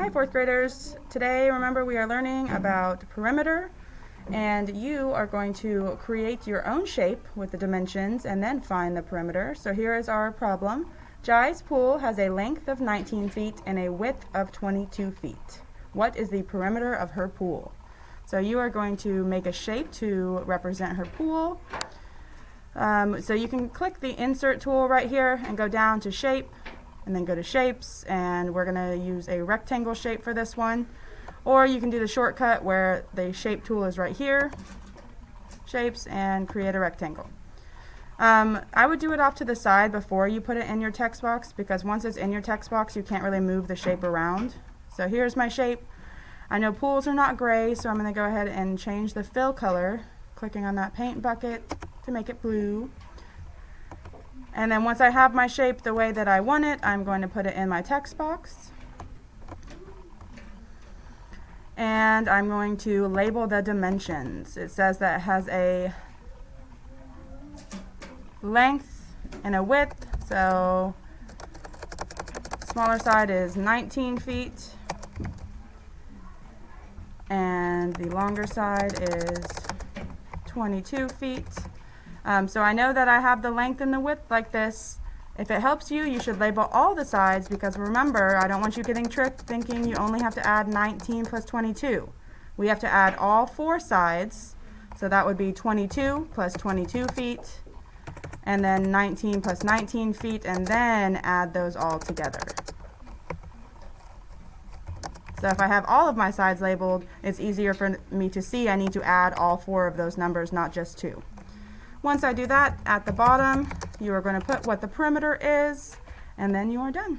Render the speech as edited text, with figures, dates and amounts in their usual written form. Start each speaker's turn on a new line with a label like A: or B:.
A: Hi, fourth graders. Today, remember, we are learning about perimeter, and you are going to create your own shape with the dimensions and then find the perimeter. So here is our problem. Jai's pool has a length of 19 feet and a width of 22 feet. What is the perimeter of her pool? So you are going to make a shape to represent her pool. So you can click the insert tool right here and go down to shape and then go to shapes, and we're going to use a rectangle shape for this one. Or you can do the shortcut where the shape tool is right here, shapes, and create a rectangle. I would do it off to the side before you put it in your text box, because once it's in your text box you can't really move the shape around. So here's my shape. I know pools are not gray, so I'm going to go ahead and change the fill color, clicking on that paint bucket to make it blue. And then once I have my shape the way that I want it, I'm going to put it in my text box. And I'm going to label the dimensions. It says that it has a length and a width. So smaller side is 19 feet. And the longer side is 22 feet. So I know that I have the length and the width like this. If it helps you, you should label all the sides, because remember, I don't want you getting tricked thinking you only have to add 19 plus 22. We have to add all four sides, so that would be 22 plus 22 feet, and then 19 plus 19 feet, and then add those all together. So if I have all of my sides labeled, it's easier for me to see I need to add all four of those numbers, not just two. Once I do that, at the bottom, you are going to put what the perimeter is, and then you are done.